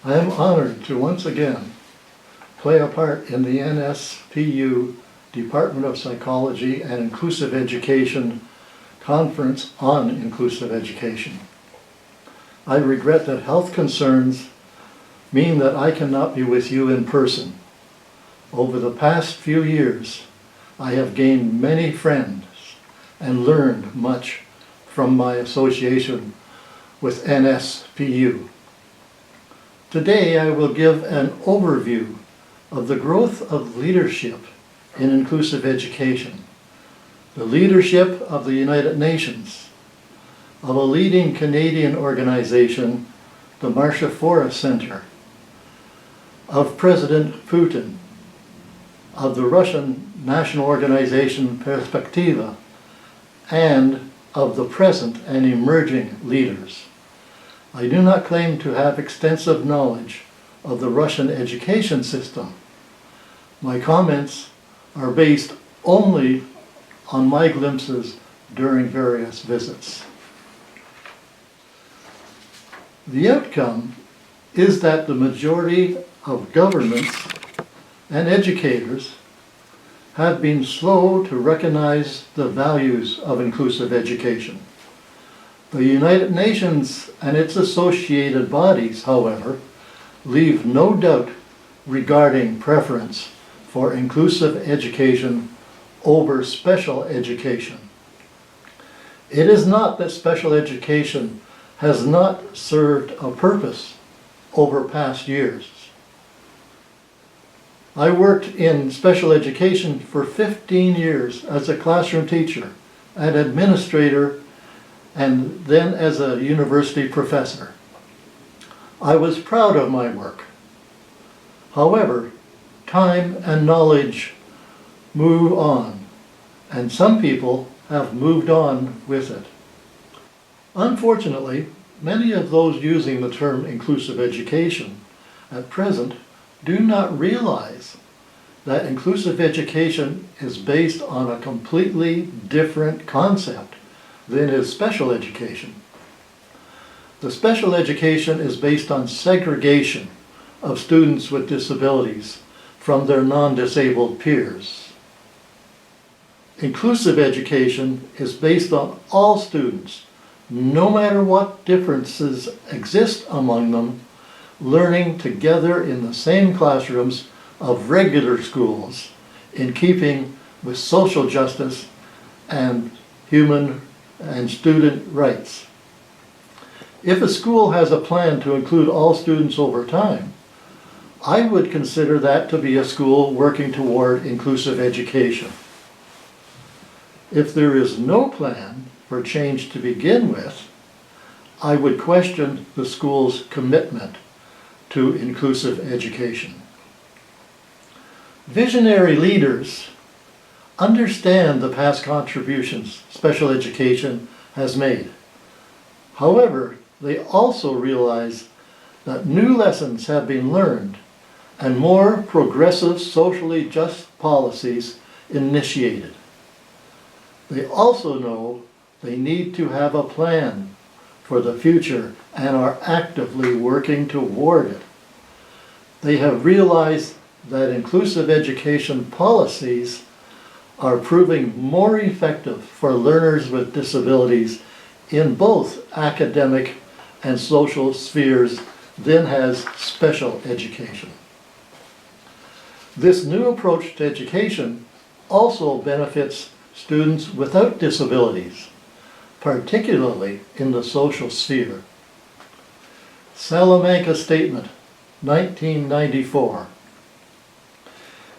I am honored to once again play a part in the NSPU Department of Psychology and Inclusive Education Conference on Inclusive Education. I regret that health concerns mean that I cannot be with you in person. Over the past few years, I have gained many friends and learned much from my association with NSPU. Today I will give an overview of the growth of leadership in inclusive education, the leadership of the United Nations, of a leading Canadian organization, the Marsha Forest Center, of President Putin, of the Russian national organization Perspectiva, and of the present and emerging leaders. I do not claim to have extensive knowledge of the Russian education system. My comments are based only on my glimpses during various visits. The outcome is that the majority of governments and educators have been slow to recognize the values of inclusive education. The United Nations and its associated bodies, however, leave no doubt regarding preference for inclusive education over special education. It is not that special education has not served a purpose over past years. I worked in special education for 15 years as a classroom teacher and administrator, and then as a university professor. I was proud of my work. However, time and knowledge move on, and some people have moved on with it. Unfortunately, many of those using the term inclusive education at present do not realize that inclusive education is based on a completely different concept than is special education. The special education is based on segregation of students with disabilities from their non-disabled peers. Inclusive education is based on all students, no matter what differences exist among them, learning together in the same classrooms of regular schools in keeping with social justice and human and student rights. If a school has a plan to include all students over time, I would consider that to be a school working toward inclusive education. If there is no plan for change to begin with, I would question the school's commitment to inclusive education. Visionary leaders understand the past contributions special education has made. However, they also realize that new lessons have been learned and more progressive, socially just policies initiated. They also know they need to have a plan for the future and are actively working toward it. They have realized that inclusive education policies are proving more effective for learners with disabilities in both academic and social spheres than has special education. This new approach to education also benefits students without disabilities, particularly in the social sphere. Salamanca Statement, 1994.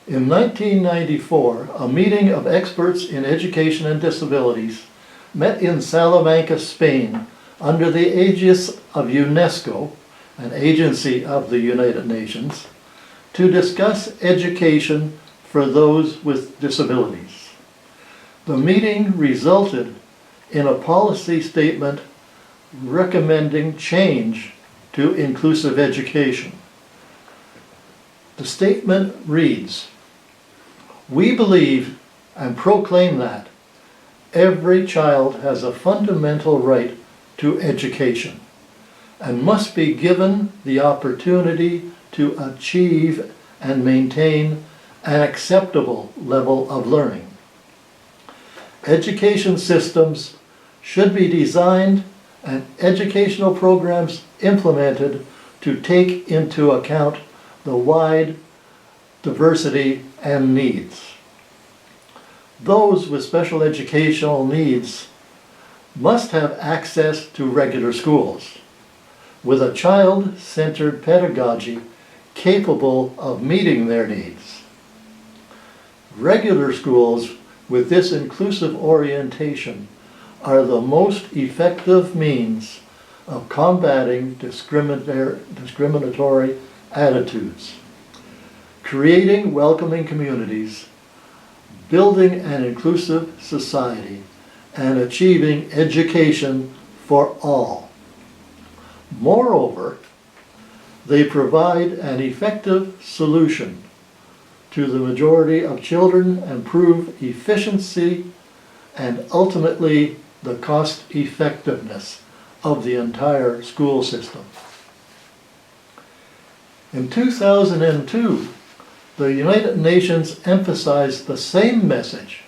In 1994, a meeting of experts in education and disabilities met in Salamanca, Spain, under the aegis of UNESCO, an agency of the United Nations, to discuss education for those with disabilities. The meeting resulted in a policy statement recommending change to inclusive education. The statement reads, "We believe and proclaim that every child has a fundamental right to education, and must be given the opportunity to achieve and maintain an acceptable level of learning. Education systems should be designed and educational programs implemented to take into account the wide diversity and needs. Those with special educational needs must have access to regular schools with a child-centered pedagogy capable of meeting their needs. Regular schools with this inclusive orientation are the most effective means of combating discriminatory attitudes, creating welcoming communities, building an inclusive society, and achieving education for all. Moreover, they provide an effective solution to the majority of children and prove efficiency and ultimately the cost effectiveness of the entire school system. In 2002, the United Nations emphasized the same message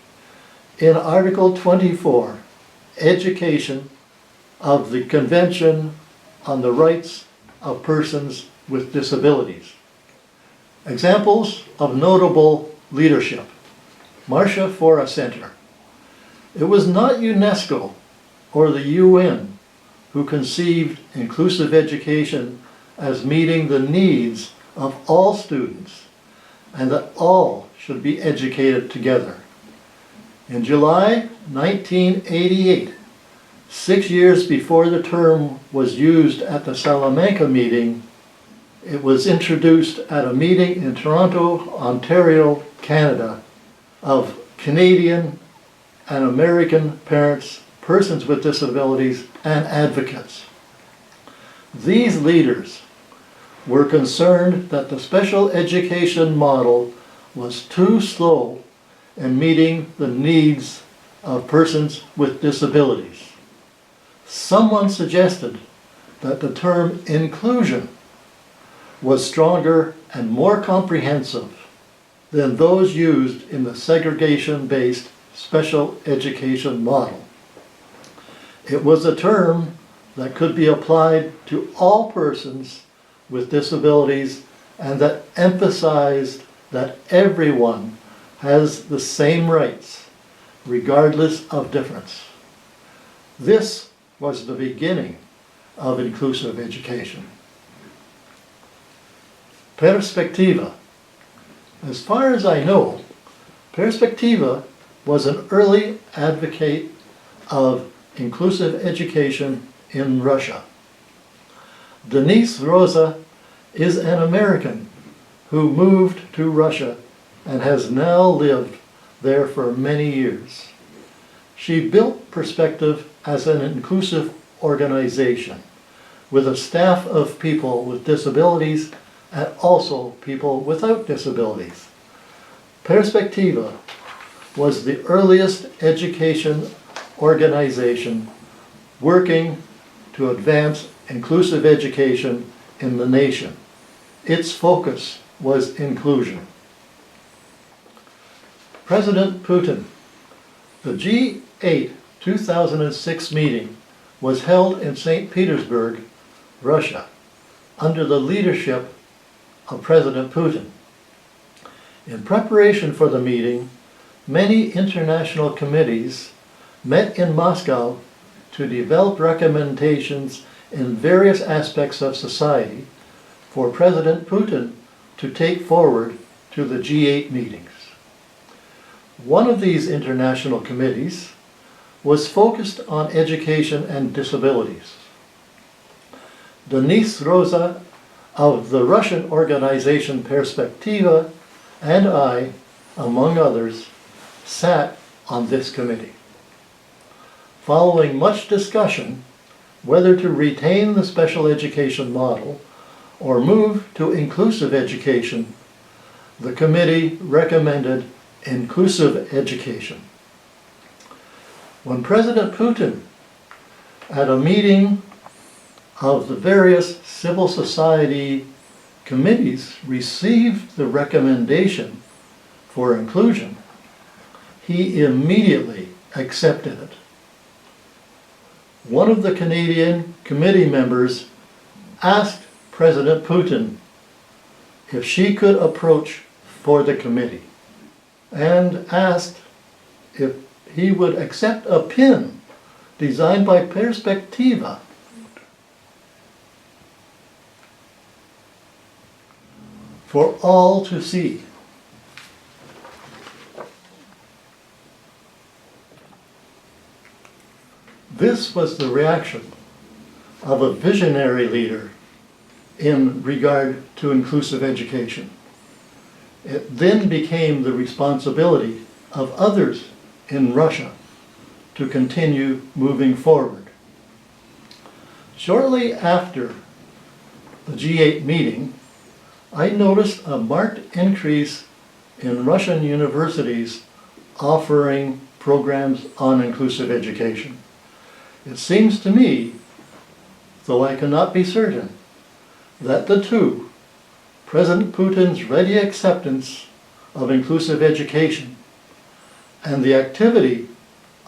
in Article 24, Education, of the Convention on the Rights of Persons with Disabilities. Examples of notable leadership. Marcia Fora Center. It was not UNESCO or the UN who conceived inclusive education as meeting the needs of all students and that all should be educated together. In July 1988, 6 years before the term was used at the Salamanca meeting, it was introduced at a meeting in Toronto, Ontario, Canada, of Canadian and American parents, persons with disabilities, and advocates. These leaders were concerned that the special education model was too slow in meeting the needs of persons with disabilities. Someone suggested that the term inclusion was stronger and more comprehensive than those used in the segregation-based special education model. It was a term that could be applied to all persons with disabilities and that emphasized that everyone has the same rights, regardless of difference. This was the beginning of inclusive education. Perspectiva. As far as I know, Perspectiva was an early advocate of inclusive education in Russia. Denise Rosa is an American who moved to Russia and has now lived there for many years. She built Perspective as an inclusive organization with a staff of people with disabilities and also people without disabilities. Perspectiva was the earliest education organization working to advance inclusive education in the nation. Its focus was inclusion. President Putin. The G8 2006 meeting was held in St. Petersburg, Russia, under the leadership of President Putin. In preparation for the meeting, many international committees met in Moscow to develop recommendations in various aspects of society for President Putin to take forward to the G8 meetings. One of these international committees was focused on education and disabilities. Denise Rosa of the Russian organization Perspectiva and I, among others, sat on this committee. Following much discussion whether to retain the special education model or move to inclusive education, the committee recommended inclusive education. When President Putin, at a meeting of the various civil society committees received the recommendation for inclusion, he immediately accepted it. One of the Canadian committee members asked President Putin if she could approach for the committee and asked if he would accept a pin designed by Perspectiva for all to see. This was the reaction of a visionary leader in regard to inclusive education. It then became the responsibility of others in Russia to continue moving forward. Shortly after the G8 meeting, I noticed a marked increase in Russian universities offering programs on inclusive education. It seems to me, though I cannot be certain, that the two, President Putin's ready acceptance of inclusive education and the activity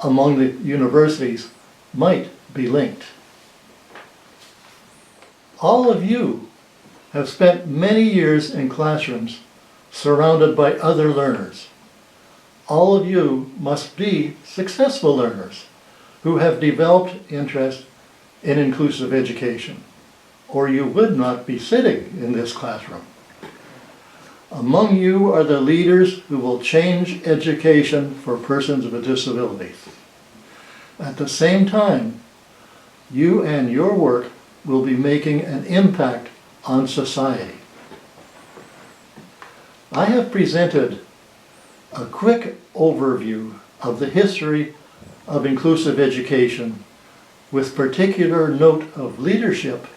among the universities, might be linked. All of you have spent many years in classrooms surrounded by other learners. All of you must be successful learners who have developed interest in inclusive education, or you would not be sitting in this classroom. Among you are the leaders who will change education for persons with disabilities. At the same time, you and your work will be making an impact on society. I have presented a quick overview of the history of inclusive education with particular note of leadership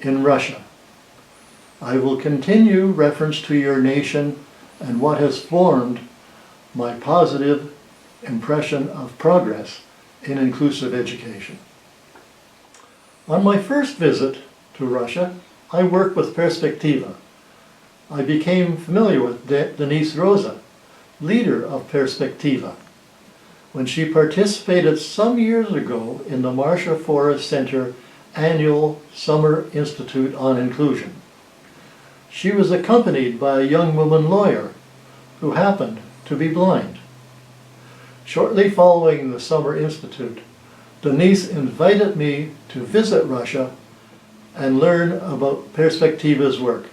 in Russia. I will continue reference to your nation and what has formed my positive impression of progress in inclusive education. On my first visit to Russia, I worked with Perspectiva. I became familiar with Denise Rosa, leader of Perspectiva, when she participated some years ago in the Marsha Forest Center annual Summer Institute on Inclusion. She was accompanied by a young woman lawyer who happened to be blind. Shortly following the Summer Institute, Denise invited me to visit Russia and learn about Perspectiva's work.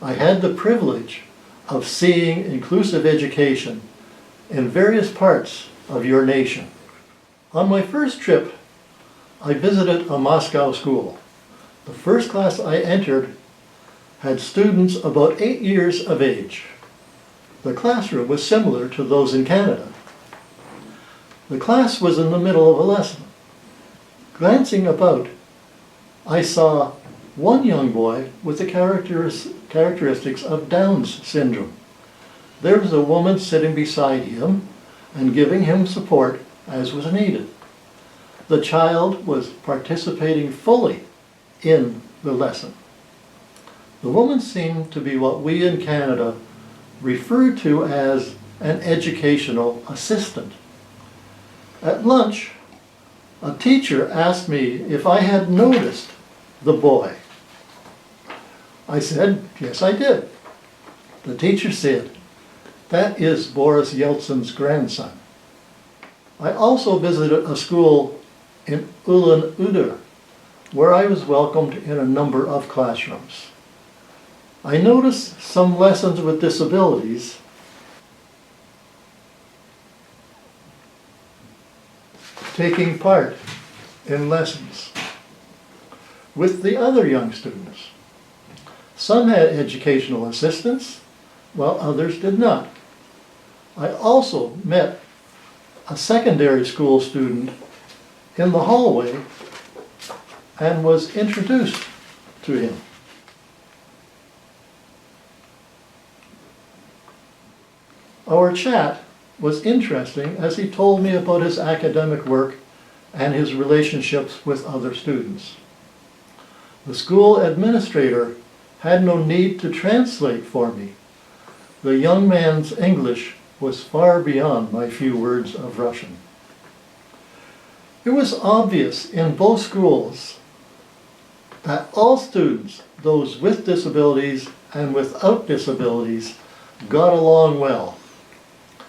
I had the privilege of seeing inclusive education in various parts of your nation. On my first trip, I visited a Moscow school. The first class I entered had students about 8 years of age. The classroom was similar to those in Canada. The class was in the middle of a lesson. Glancing about, I saw one young boy with the characteristics of Down's syndrome. There was a woman sitting beside him and giving him support as was needed. The child was participating fully in the lesson. The woman seemed to be what we in Canada refer to as an educational assistant. At lunch, a teacher asked me if I had noticed the boy. I said, yes, I did. The teacher said, that is Boris Yeltsin's grandson. I also visited a school in Ulan-Ude, where I was welcomed in a number of classrooms. I noticed some lessons with disabilities taking part in lessons with the other young students. Some had educational assistants, while others did not. I also met a secondary school student in the hallway and was introduced to him. Our chat was interesting as he told me about his academic work and his relationships with other students. The school administrator had no need to translate for me. The young man's English was far beyond my few words of Russian. It was obvious in both schools that all students, those with disabilities and without disabilities, got along well,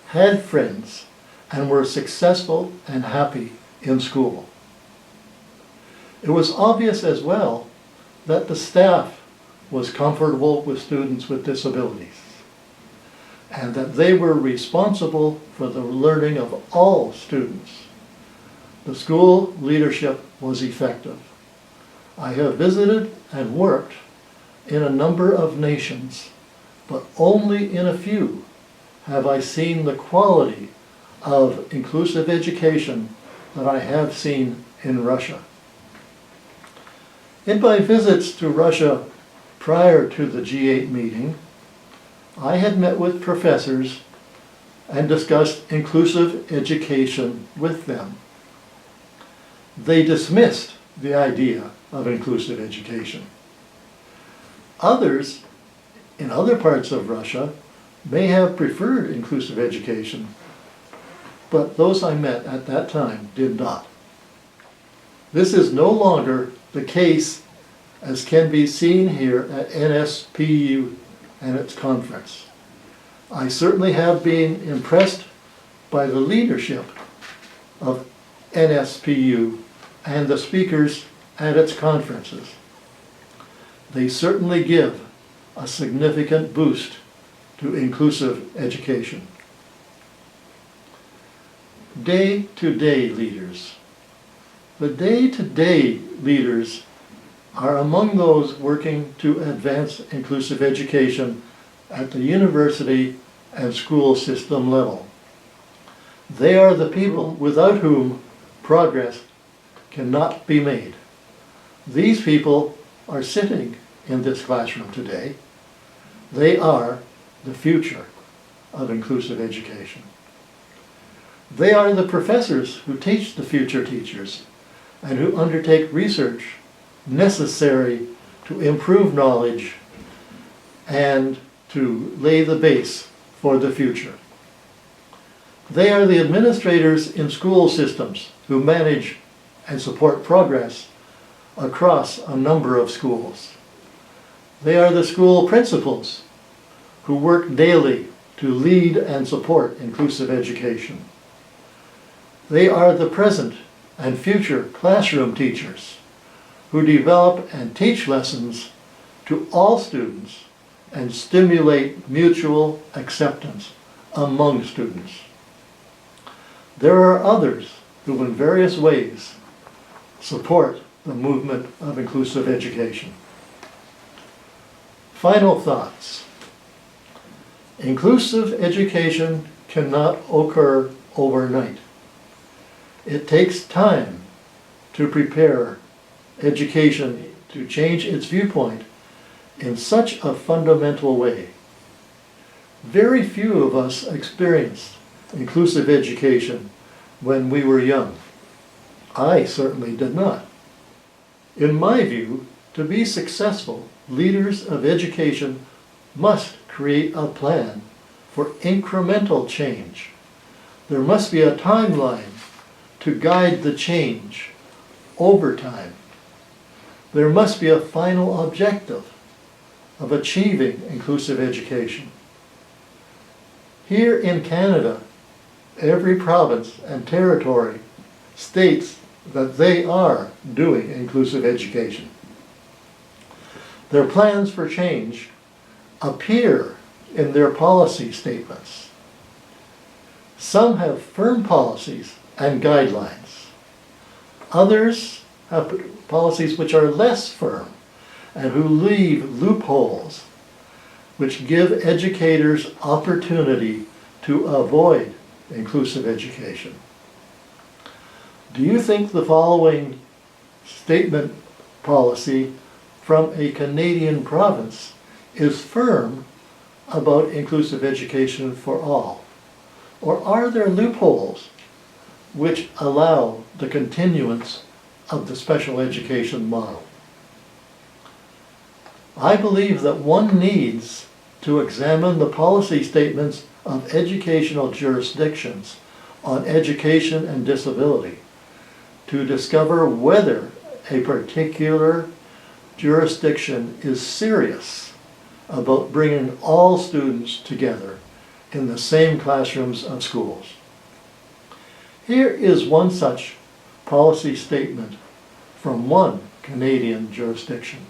had friends, and were successful and happy in school. It was obvious as well that the staff was comfortable with students with disabilities, and that they were responsible for the learning of all students. The school leadership was effective. I have visited and worked in a number of nations, but only in a few have I seen the quality of inclusive education that I have seen in Russia. In my visits to Russia prior to the G8 meeting, I had met with professors and discussed inclusive education with them. They dismissed the idea of inclusive education. Others, in other parts of Russia, may have preferred inclusive education, but those I met at that time did not. This is no longer the case as can be seen here at NSPU and its conference. I certainly have been impressed by the leadership of NSPU and the speakers at its conferences. They certainly give a significant boost to inclusive education. Day-to-day leaders. The day-to-day leaders are among those working to advance inclusive education at the university and school system level. They are the people without whom progress cannot be made. These people are sitting in this classroom today. They are the future of inclusive education. They are the professors who teach the future teachers and who undertake research necessary to improve knowledge and to lay the base for the future. They are the administrators in school systems who manage and support progress across a number of schools. They are the school principals who work daily to lead and support inclusive education. They are the present and future classroom teachers who develop and teach lessons to all students and stimulate mutual acceptance among students. There are others who in various ways support the movement of inclusive education. Final thoughts. Inclusive education cannot occur overnight. It takes time to prepare education to change its viewpoint in such a fundamental way. Very few of us experienced inclusive education when we were young. I certainly did not. In my view, to be successful, leaders of education must create a plan for incremental change. There must be a timeline to guide the change over time. There must be a final objective of achieving inclusive education. Here in Canada, every province and territory states that they are doing inclusive education. Their plans for change appear in their policy statements. Some have firm policies and guidelines. Others have policies which are less firm and who leave loopholes which give educators opportunity to avoid inclusive education. Do you think the following statement policy from a Canadian province is firm about inclusive education for all? Or are there loopholes which allow the continuance of the special education model? I believe that one needs to examine the policy statements of educational jurisdictions on education and disability to discover whether a particular jurisdiction is serious about bringing all students together in the same classrooms of schools. Here is one such policy statement from one Canadian jurisdiction.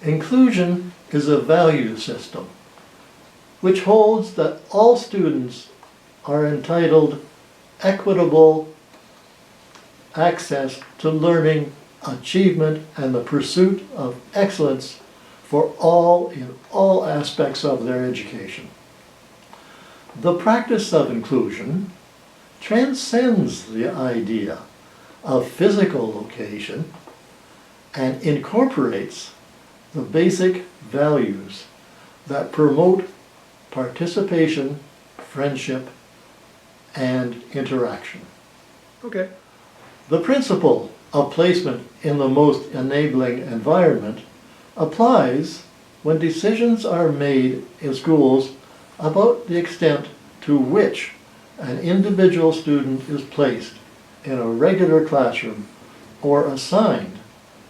Inclusion is a value system which holds that all students are entitled equitable access to learning, achievement, and the pursuit of excellence for all in all aspects of their education. The practice of inclusion transcends the idea of physical location and incorporates the basic values that promote participation, friendship, and interaction. Okay. The principle of placement in the most enabling environment applies when decisions are made in schools about the extent to which an individual student is placed in a regular classroom or assigned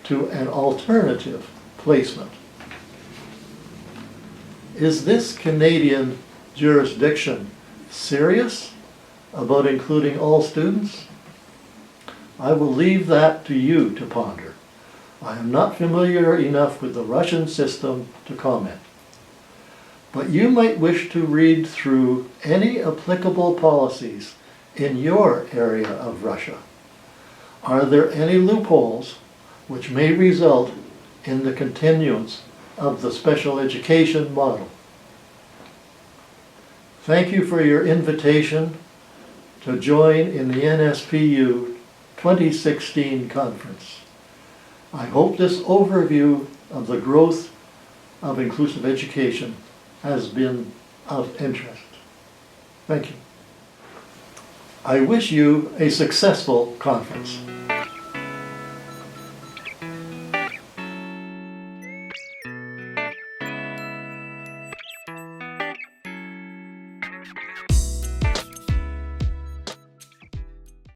to an alternative placement. Is this Canadian jurisdiction serious about including all students? I will leave that to you to ponder. I am not familiar enough with the Russian system to comment. But you might wish to read through any applicable policies in your area of Russia. Are there any loopholes which may result in the continuance of the special education model? Thank you for your invitation to join in the NSPU 2016 conference. I hope this overview of the growth of inclusive education has been of interest. Thank you. I wish you a successful conference.